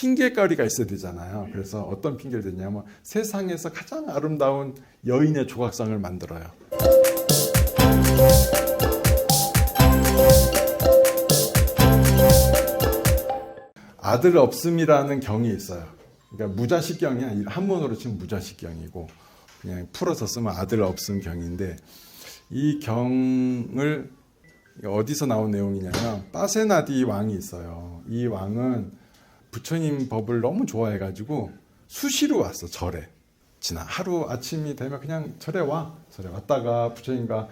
핑계거리가 있어야 되잖아요. 그래서 어떤 핑계를 대냐면 세상에서 가장 아름다운 여인의 조각상을 만들어요. 아들 없음이라는 경이 있어요. 그러니까 무자식경이 한문으로 치면 무자식경이고 그냥 풀어서 쓰면 아들 없음 경인데, 이 경을 어디서 나온 내용이냐면 빠세나디 왕이 있어요. 이 왕은 부처님 법을 너무 좋아해가지고 수시로 왔어. 절에. 하루 아침이 되면 그냥 절에 와. 절에 왔다가 부처님과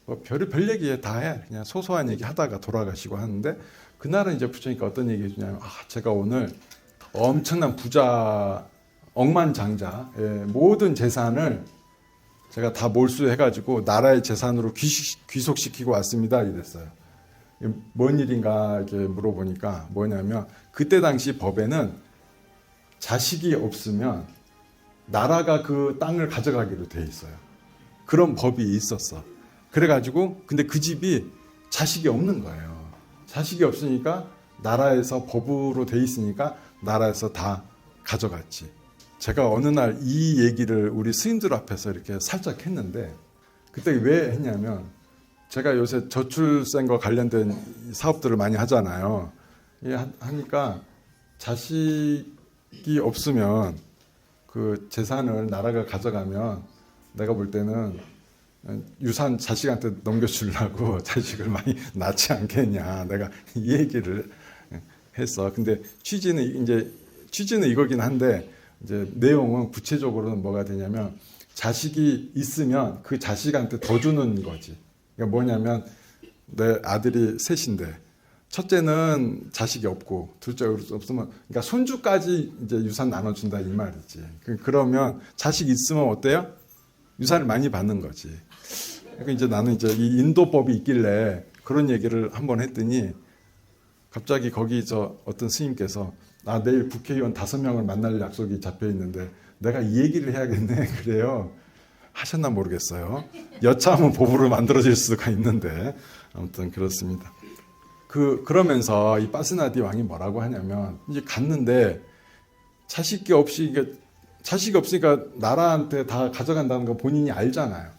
뭐 별 얘기 다 해. 그냥 소소한 얘기 하다가 돌아가시고 하는데, 그날은 이제 부처님께 어떤 얘기 해주냐면, 제가 오늘 엄청난 부자 억만장자의 모든 재산을 제가 다 몰수해가지고 나라의 재산으로 귀속시키고 왔습니다. 이랬어요. 뭔 일인가 이렇게 물어보니까 뭐냐면, 그때 당시 법에는 자식이 없으면 나라가 그 땅을 가져가기로 돼 있어요. 그런 법이 있었어. 그래가지고 근데 그 집이 자식이 없는 거예요. 자식이 없으니까 나라에서 법으로 돼 있으니까 나라에서 다 가져갔지. 제가 어느 날 이 얘기를 우리 스님들 앞에서 이렇게 살짝 했는데, 그때 왜 했냐면, 제가 요새 저출생과 관련된 사업들을 많이 하잖아요. 하니까 자식이 없으면 그 재산을 나라가 가져가면 내가 볼 때는 유산 자식한테 넘겨주려고 자식을 많이 낳지 않겠냐. 내가 이 얘기를 했어. 근데 취지는 이거긴 한데, 이제 내용은 구체적으로는 뭐가 되냐면, 자식이 있으면 그 자식한테 더 주는 거지. 그러니까 뭐냐면, 내 아들이 셋인데 첫째는 자식이 없고 둘째 없으면, 그러니까 손주까지 이제 유산 나눠준다 이 말이지. 그러면 자식 있으면 어때요? 유산을 많이 받는 거지. 그러니까 이제 나는 이제 이 인도법이 있길래 그런 얘기를 한번 했더니, 갑자기 거기 어떤 스님께서 내일 국회의원 5명을 만날 약속이 잡혀 있는데 내가 이 얘기를 해야겠네. 그래요. 하셨나 모르겠어요. 여차하면 법으로 만들어질 수가 있는데 아무튼 그렇습니다. 그러면서 이 빠스나디 왕이 뭐라고 하냐면, 이제 갔는데 자식이 없으니까 나라한테 다 가져간다는 거 본인이 알잖아요.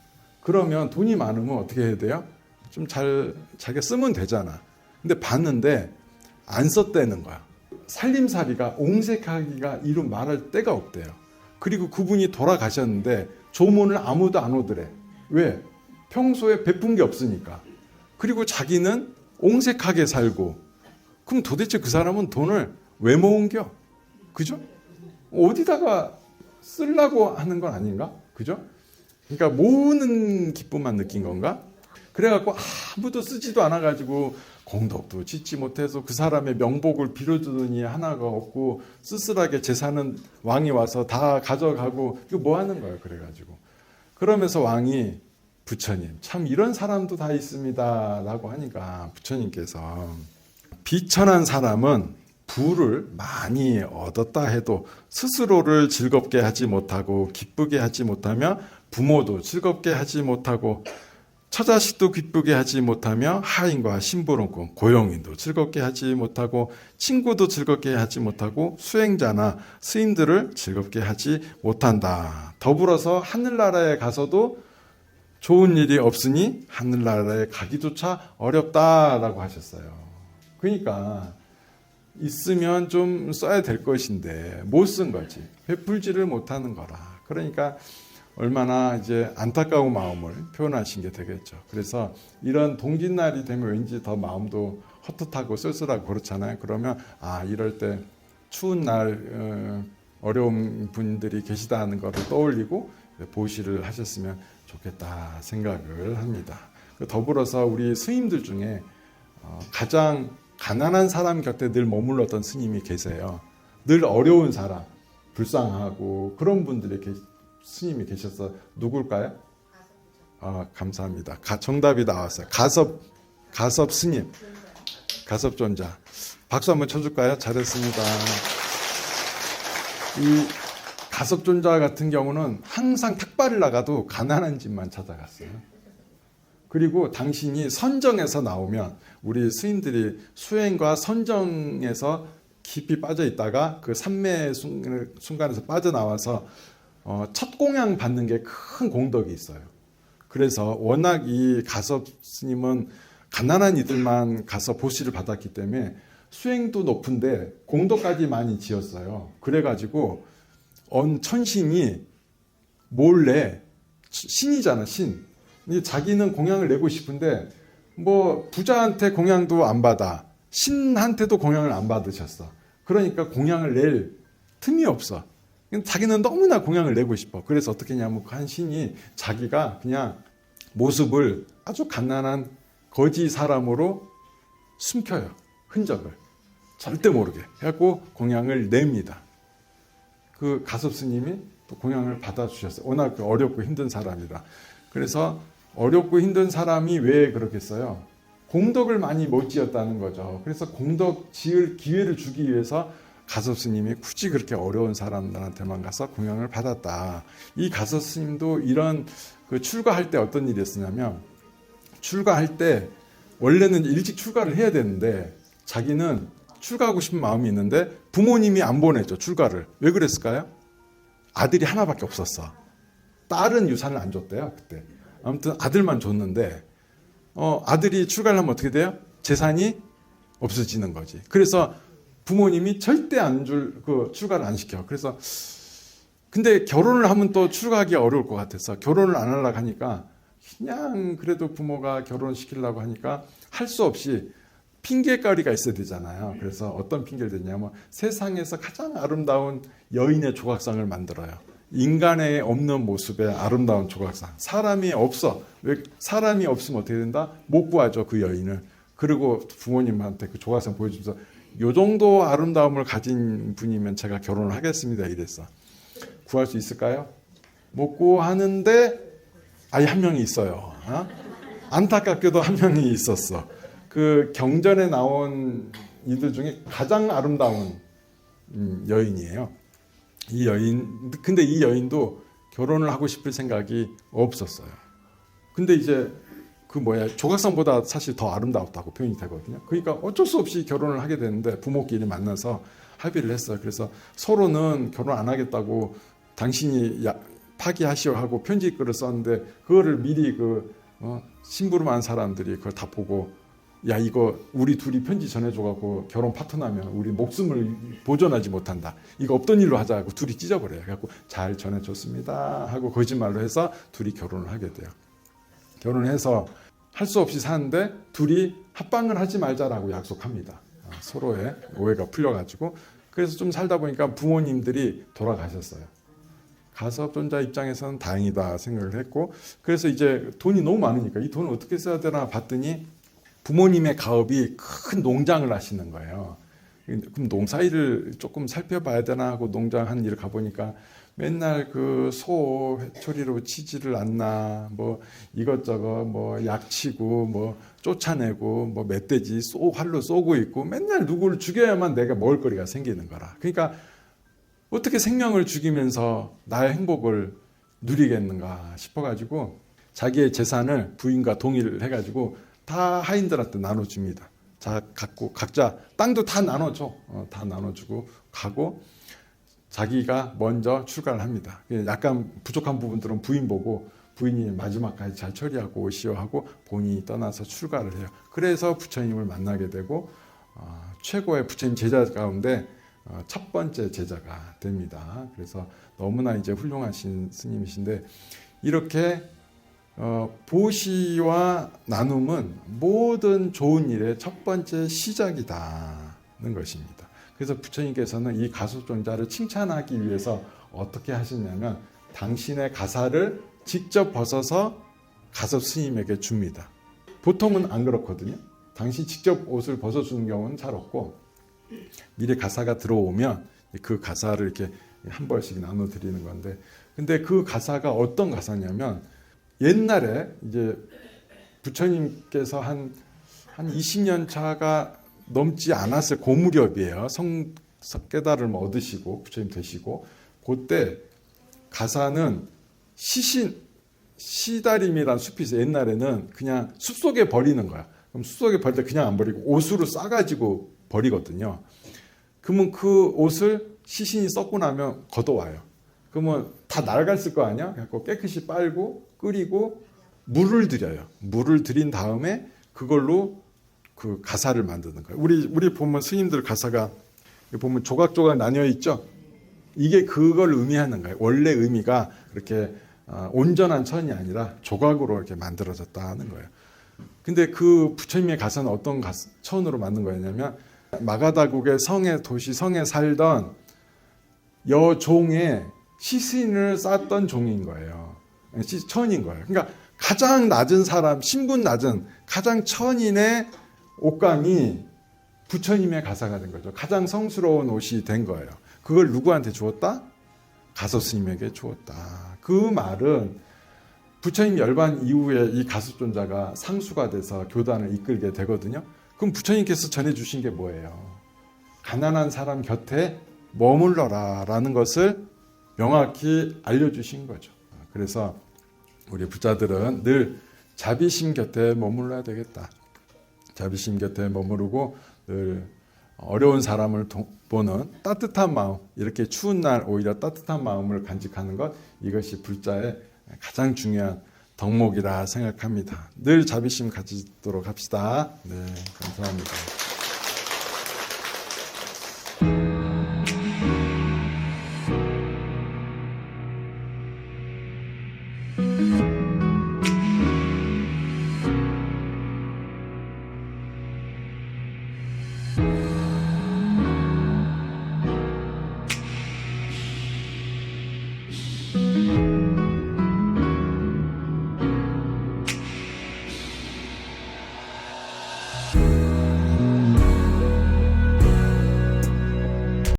그러면 돈이 많으면 어떻게 해야 돼요? 좀 자기가 쓰면 되잖아. 근데 봤는데 안 썼다는 거야. 살림살이가 옹색하기가 이루 말할 데가 없대요. 그리고 그분이 돌아가셨는데 조문을 아무도 안 오더래. 왜? 평소에 베푼 게 없으니까. 그리고 자기는 옹색하게 살고. 그럼 도대체 그 사람은 돈을 왜 모은겨? 그죠? 어디다가 쓰려고 하는 건 아닌가? 그죠? 그러니까 모으는 기쁨만 느낀 건가? 그래갖고 아무도 쓰지도 않아가지고 공덕도 짓지 못해서 그 사람의 명복을 빌어주더니 하나가 없고, 쓸쓸하게 재산은 왕이 와서 다 가져가고, 이거 뭐 하는 거예요? 그래가지고. 그러면서 왕이, 부처님, 참 이런 사람도 다 있습니다 라고 하니까 부처님께서, 비천한 사람은 부를 많이 얻었다 해도 스스로를 즐겁게 하지 못하고 기쁘게 하지 못하며, 부모도 즐겁게 하지 못하고 처자식도 기쁘게 하지 못하며, 하인과 심부름꾼, 고용인도 즐겁게 하지 못하고 친구도 즐겁게 하지 못하고 수행자나 스님들을 즐겁게 하지 못한다. 더불어서 하늘나라에 가서도 좋은 일이 없으니 하늘나라에 가기조차 어렵다라고 하셨어요. 그러니까 있으면 좀 써야 될 것인데 못 쓴 거지. 베풀지를 못하는 거라. 그러니까 얼마나 이제 안타까운 마음을 표현하신 게 되겠죠. 그래서 이런 동짓날이 되면 왠지 더 마음도 헛헛하고 쓸쓸하고 그렇잖아요. 그러면 이럴 때 추운 날 어려운 분들이 계시다는 것을 떠올리고 보시를 하셨으면 좋겠다 생각을 합니다. 더불어서 우리 스님들 중에 가장 가난한 사람 곁에 늘 머물렀던 스님이 계세요. 늘 어려운 사람, 불쌍하고 그런 분들이 스님이 계셔서 누굴까요? 감사합니다. 정답이 나왔어요. 가섭 스님, 가섭존자. 박수 한번 쳐줄까요? 잘했습니다. 이 가섭존자 같은 경우는 항상 탁발을 나가도 가난한 집만 찾아갔어요. 그리고 당신이 선정에서 나오면, 우리 스님들이 수행과 선정에서 깊이 빠져 있다가 그 산매의 순간에서 빠져나와서 첫 공양 받는 게 큰 공덕이 있어요. 그래서 워낙 이 가섭 스님은 가난한 이들만 가서 보시를 받았기 때문에 수행도 높은데 공덕까지 많이 지었어요. 그래가지고 천신이 몰래, 신이잖아, 신. 자기는 공양을 내고 싶은데 뭐 부자한테 공양도 안 받아, 신한테도 공양을 안 받으셨어. 그러니까 공양을 낼 틈이 없어. 자기는 너무나 공양을 내고 싶어. 그래서 어떻게 했냐면 한 신이 자기가 그냥 모습을 아주 가난한 거지 사람으로 숨겨요. 흔적을 절대 모르게 해갖고 공양을 냅니다. 그 가섭 스님이 또 공양을 받아주셨어요. 워낙 어렵고 힘든 사람이라. 그래서 어렵고 힘든 사람이 왜 그렇겠어요? 공덕을 많이 못 지었다는 거죠. 그래서 공덕 지을 기회를 주기 위해서 가섭 스님이 굳이 그렇게 어려운 사람들한테만 가서 공양을 받았다. 이 가섭 스님도 이런 출가할 때 어떤 일이 있었냐면, 출가할 때 원래는 일찍 출가를 해야 되는데 자기는 출가하고 싶은 마음이 있는데 부모님이 안 보내죠, 출가를. 왜 그랬을까요? 아들이 하나밖에 없었어. 딸은 유산을 안 줬대요, 그때. 아무튼 아들만 줬는데 아들이 출가를 하면 어떻게 돼요? 재산이 없어지는 거지. 그래서 부모님이 절대 출가를 안 시켜. 그래서 근데 결혼을 하면 또 출가하기 어려울 것 같아서 결혼을 안 하려고 하니까 그냥 그래도 부모가 결혼시키려고 하니까 할 수 없이 핑계거리가 있어야 되잖아요. 그래서 어떤 핑계를 대냐면 세상에서 가장 아름다운 여인의 조각상을 만들어요. 인간에 없는 모습의 아름다운 조각상. 사람이 없어. 왜 사람이 없으면 어떻게 된다? 못 구하죠, 그 여인을. 그리고 부모님한테 그 조각상 보여주면서 요 정도 아름다움을 가진 분이면 제가 결혼을 하겠습니다, 이랬어. 구할 수 있을까요? 못 구하는데 아예 한 명이 있어요. 안타깝게도 한 명이 있었어. 그 경전에 나온 이들 중에 가장 아름다운 여인이에요. 이 여인, 근데 이 여인도 결혼을 하고 싶을 생각이 없었어요. 근데 이제 조각상보다 사실 더 아름다웠다고 표현이 되거든요. 그러니까 어쩔 수 없이 결혼을 하게 되는데 부모끼리 만나서 합의를 했어요. 그래서 서로는 결혼 안 하겠다고 당신이 파기하시오 하고 편지글을 썼는데 그거를 미리 심부름한 사람들이 그걸 다 보고, 야, 이거 우리 둘이 편지 전해줘갖고 결혼 파토나면 우리 목숨을 보존하지 못한다. 이거 없던 일로 하자고 둘이 찢어버려요. 그래갖고 잘 전해줬습니다 하고 거짓말로 해서 둘이 결혼을 하게 돼요. 결혼해서 할 수 없이 사는데 둘이 합방을 하지 말자라고 약속합니다. 서로의 오해가 풀려가지고. 그래서 좀 살다 보니까 부모님들이 돌아가셨어요. 가섭존자 입장에서는 다행이다 생각을 했고, 그래서 이제 돈이 너무 많으니까 이 돈을 어떻게 써야 되나 봤더니 부모님의 가업이 큰 농장을 하시는 거예요. 그럼 농사일을 조금 살펴봐야 되나 하고 농장 한 일을 가보니까 맨날 그 소 회초리로 치지를 않나, 뭐 이것저것 뭐 약치고 뭐 쫓아내고 뭐 멧돼지 활로 쏘고 있고 맨날 누구를 죽여야만 내가 먹을 거리가 생기는 거라. 그러니까 어떻게 생명을 죽이면서 나의 행복을 누리겠는가 싶어가지고 자기의 재산을 부인과 동의를 해가지고 다 하인들한테 나눠줍니다. 자, 갖고 각자 땅도 다 나눠줘. 다 나눠주고 가고 자기가 먼저 출가를 합니다. 약간 부족한 부분들은 부인 보고 부인이 마지막까지 잘 처리하고 오시오 하고 본인이 떠나서 출가를 해요. 그래서 부처님을 만나게 되고 최고의 부처님 제자 가운데 첫 번째 제자가 됩니다. 그래서 너무나 이제 훌륭하신 스님이신데 이렇게 보시와 나눔은 모든 좋은 일의 첫 번째 시작이다는 것입니다. 그래서 부처님께서는 이 가섭존자를 칭찬하기 위해서 어떻게 하셨냐면 당신의 가사를 직접 벗어서 가섭 스님에게 줍니다. 보통은 안 그렇거든요. 당신 직접 옷을 벗어주는 경우는 잘 없고 미리 가사가 들어오면 그 가사를 이렇게 한 벌씩 나눠드리는 건데, 근데 그 가사가 어떤 가사냐면 옛날에 이제 부처님께서 한 20년 차가 넘지 않았을 그 무렵이에요. 깨달음을 얻으시고 부처님 되시고 그때 가사는 시다림이라는 숲이 있어요. 옛날에는 그냥 숲속에 버리는 거야. 그럼 숲속에 버릴 때 그냥 안 버리고 옷으로 싸가지고 버리거든요. 그러면 그 옷을 시신이 썩고 나면 걷어와요. 그러면 다 날아갔을 거 아니야? 그래서 깨끗이 빨고 끓이고 물을 들여요. 물을 들인 다음에 그걸로 그 가사를 만드는 거예요. 우리 보면 스님들 가사가 보면 조각조각 나뉘어 있죠. 이게 그걸 의미하는 거예요. 원래 의미가 그렇게 온전한 천이 아니라 조각으로 이렇게 만들어졌다 하는 거예요. 근데 그 부처님의 가사는 어떤 천으로 만든 거였냐면 마가다국의 도시 성에 살던 여종의 시신을 쌌던 종인 거예요. 천인 거예요. 그러니까 가장 낮은 사람, 신분 낮은 가장 천인의 옷감이 부처님의 가사가 된 거죠. 가장 성스러운 옷이 된 거예요. 그걸 누구한테 주었다? 가서 스님에게 주었다. 그 말은 부처님 열반 이후에 이 가섭존자가 상수가 돼서 교단을 이끌게 되거든요. 그럼 부처님께서 전해주신 게 뭐예요? 가난한 사람 곁에 머물러라 라는 것을 명확히 알려주신 거죠. 그래서 우리 부자들은 늘 자비심 곁에 머물러야 되겠다. 자비심 곁에 머무르고 늘 어려운 사람을 보는 따뜻한 마음, 이렇게 추운 날 오히려 따뜻한 마음을 간직하는 것, 이것이 불자의 가장 중요한 덕목이라 생각합니다. 늘 자비심 가지도록 합시다. 네, 감사합니다.